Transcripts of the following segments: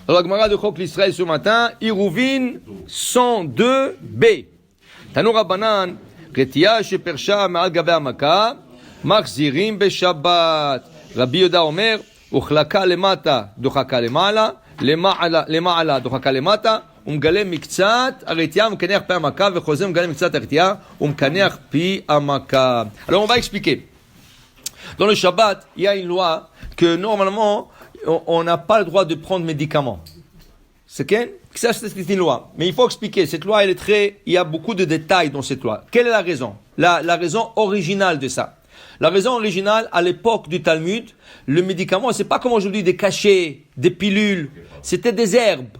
Alors, la Gemara de Chok l'Israël ce matin, Iruvin 102b. Tanu Rabbanan, Retia shepersha ma'al gabe hamaka, machzirim beshabbat. Rabbi Yoda Omer, uchlaka lemata, dochaka lemala, למעלה דוחקה למטה, ומגלה מקצת הרתיעה, ומקנח פי המכה, וחוזר ומגלה מקצת הרתיעה, ומקנח פי המכה. Alors on va expliquer. Dans le Shabbat, il y a une loi que normalement, on n'a pas le droit de prendre médicaments. C'est ça, c'est une loi. Mais il faut expliquer. Cette loi, il y a beaucoup de détails dans cette loi. Quelle est la raison? La raison originale de ça. La raison originale, à l'époque du Talmud, le médicament, c'est pas comme aujourd'hui des cachets, des pilules. C'était des herbes.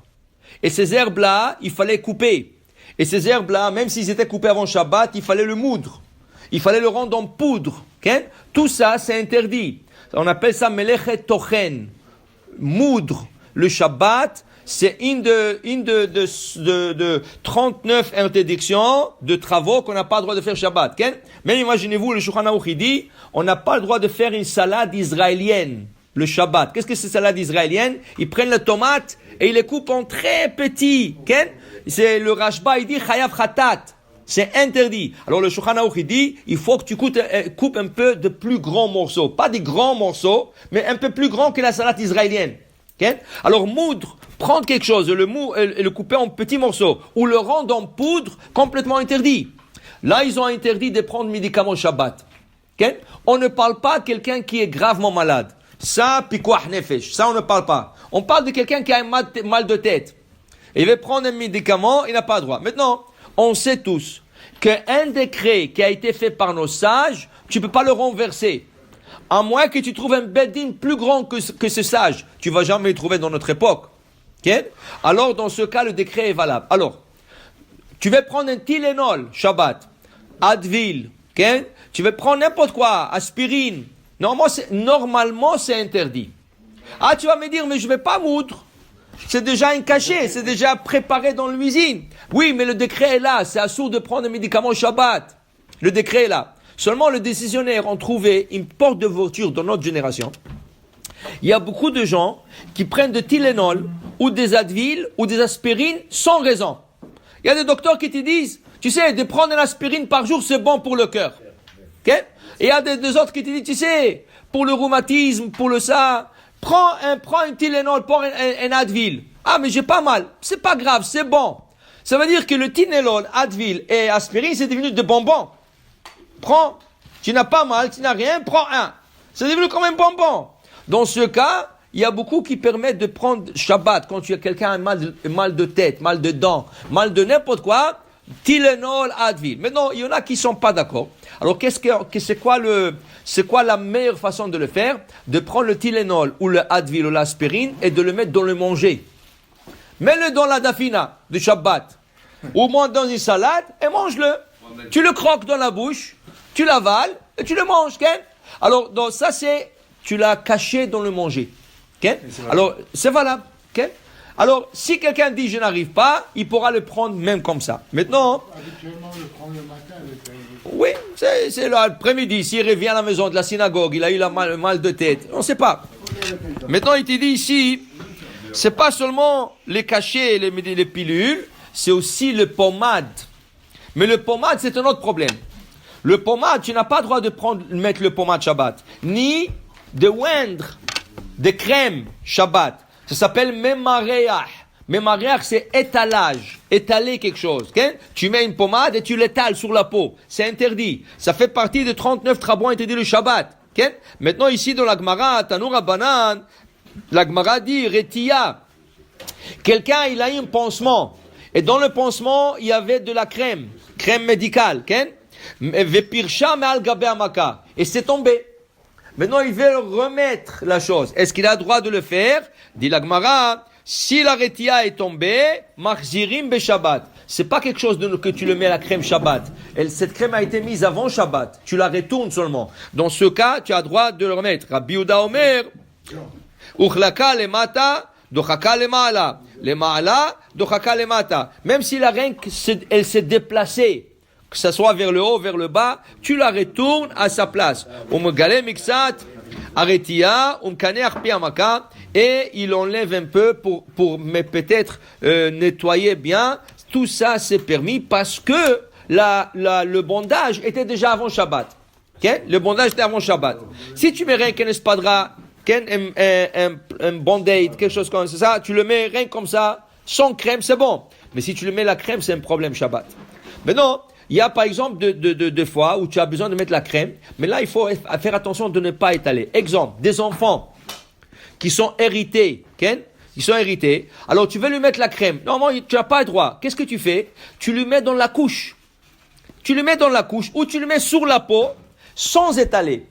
Et ces herbes-là, il fallait couper. Et ces herbes-là, même s'ils étaient coupés avant Shabbat, il fallait le moudre. Il fallait le rendre en poudre. Okay? Tout ça, c'est interdit. On appelle ça melechet tochen. Moudre le Shabbat, c'est une de 39 interdictions de travaux qu'on n'a pas le droit de faire Shabbat. Okay? Même imaginez-vous, le Shulchan Aruch dit, on n'a pas le droit de faire une salade israélienne le Shabbat. Qu'est-ce que c'est salade israélienne? Ils prennent la tomate et ils les coupent en très petits. Okay? C'est le Rashba, il dit chayav khatat. C'est interdit. Alors le Shulchan Aruch dit, il faut que tu coupes un peu de plus grands morceaux. Pas des grands morceaux, mais un peu plus grands que la salade israélienne. Okay? Alors moudre, prendre quelque chose, et le couper en petits morceaux, ou le rendre en poudre, complètement interdit. Là, ils ont interdit de prendre médicaments Shabbat. Okay? On ne parle pas de quelqu'un qui est gravement malade. Ça, pikuach nefesh. Ça, on ne parle pas. On parle de quelqu'un qui a un mal de tête. Il veut prendre un médicament, il n'a pas le droit. Maintenant, on sait tous qu'un décret qui a été fait par nos sages, tu ne peux pas le renverser. À moins que tu trouves un beddin plus grand que ce sage. Tu ne vas jamais le trouver dans notre époque. Okay? Alors, dans ce cas, le décret est valable. Alors, tu veux prendre un Tylenol, Shabbat, Advil, okay? Tu veux prendre n'importe quoi, aspirine. Normalement, c'est interdit. Ah, tu vas me dire, mais je ne vais pas moudre. C'est déjà un cachet, c'est déjà préparé dans l'usine. Oui, mais le décret est là, c'est assourd de prendre un médicament Shabbat. Le décret est là. Seulement, les décisionnaires ont trouvé une porte de voiture dans notre génération. Il y a beaucoup de gens qui prennent de Tylenol ou des Advil ou des aspirines sans raison. Il y a des docteurs qui te disent, tu sais, de prendre une aspirine par jour, c'est bon pour le cœur. Okay? Et il y a des autres qui te disent, tu sais, pour le rhumatisme, pour le ça, prends un Tylenol, prends un Advil. Ah, mais j'ai pas mal. C'est pas grave, c'est bon. Ça veut dire que le Tylenol, Advil et aspirine, c'est devenu de bonbons. Prends. Tu n'as pas mal, tu n'as rien, prends un. C'est devenu comme un bonbon. Dans ce cas, il y a beaucoup qui permettent de prendre Shabbat quand tu as quelqu'un a mal de tête, mal de dents, mal de n'importe quoi, Tylenol, Advil. Maintenant, il y en a qui sont pas d'accord. Alors, c'est quoi la meilleure façon de le faire? De prendre le Tylenol ou le Advil ou l'aspirine et de le mettre dans le manger. Mets-le dans la dafina de Shabbat. Ou moins dans une salade et mange-le. Tu le croques dans la bouche, tu l'avales et tu le manges. Okay? Alors, donc, ça c'est, tu l'as caché dans le manger. Okay? Alors, c'est valable. Okay? Alors, si quelqu'un dit je n'arrive pas, il pourra le prendre même comme ça. Maintenant, habituellement, le prendre le matin oui, c'est l'après-midi. S'il revient à la maison de la synagogue, il a eu le mal de tête. On ne sait pas. Maintenant, il te dit ici, c'est pas seulement les cachets et les pilules, c'est aussi le pommade. Mais le pommade, c'est un autre problème. Le pommade, tu n'as pas le droit de mettre le pommade Shabbat, ni de oindre des crèmes Shabbat. Ça s'appelle memareach. Memareach, c'est étalage, étaler quelque chose. Okay? Tu mets une pommade et tu l'étales sur la peau. C'est interdit. Ça fait partie de 39 travaux interdits le Shabbat. Okay? Maintenant, ici, dans la Gemara, Tanu Rabbanan, la Gemara dit, Retia. Quelqu'un, il a eu un pansement. Et dans le pansement, il y avait de la crème médicale. Okay? Et c'est tombé. Maintenant, il veut remettre la chose. Est-ce qu'il a le droit de le faire? Dit la Gemara, si la retia est tombée, machzirim be Shabbat. C'est pas quelque chose que tu le mets à la crème Shabbat. Cette crème a été mise avant Shabbat. Tu la retournes seulement. Dans ce cas, tu as le droit de le remettre. Rabbi Yehuda Omer, uchlaka lemata, dochaka lemala. Lemala, dochaka lemata. Même si la reine, elle s'est déplacée, que ce soit vers le haut, vers le bas, tu la retournes à sa place. Umegale miksat, aretia, umkaneach pi amaka. et il enlève un peu mais peut-être nettoyer bien. Tout ça, c'est permis parce que le bondage était déjà avant Shabbat. Okay? Le bondage était avant Shabbat. Si tu mets rien qu'un espadra, un band-aid, quelque chose comme ça, tu le mets rien comme ça, sans crème, c'est bon. Mais si tu le mets la crème, c'est un problème Shabbat. Mais non, il y a par exemple deux fois où tu as besoin de mettre la crème, mais là, il faut faire attention de ne pas étaler. Exemple, des enfants qui sont hérités, ils sont hérités. Alors, tu veux lui mettre la crème. Normalement, tu n'as pas le droit. Qu'est-ce que tu fais? Tu lui mets dans la couche. Tu le mets dans la couche ou tu le mets sur la peau sans étaler.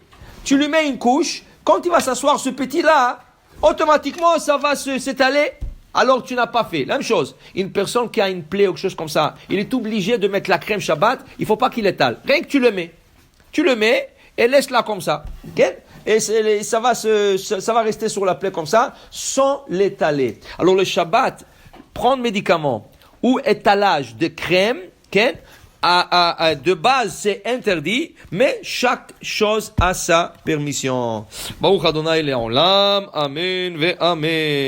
Tu lui mets une couche. Quand il va s'asseoir, ce petit-là, automatiquement, ça va s'étaler. Alors, tu n'as pas fait. La même chose. Une personne qui a une plaie ou quelque chose comme ça, il est obligé de mettre la crème Shabbat. Il ne faut pas qu'il étale. Rien que tu le mets. Tu le mets et laisse-la comme ça. Okay? Et ça va rester sur la plaie comme ça, sans l'étaler. Alors le Shabbat, prendre médicaments ou étalage de crème, de base c'est interdit, mais chaque chose a sa permission. Baruch Adonai Le'olam, Amen ve Amen.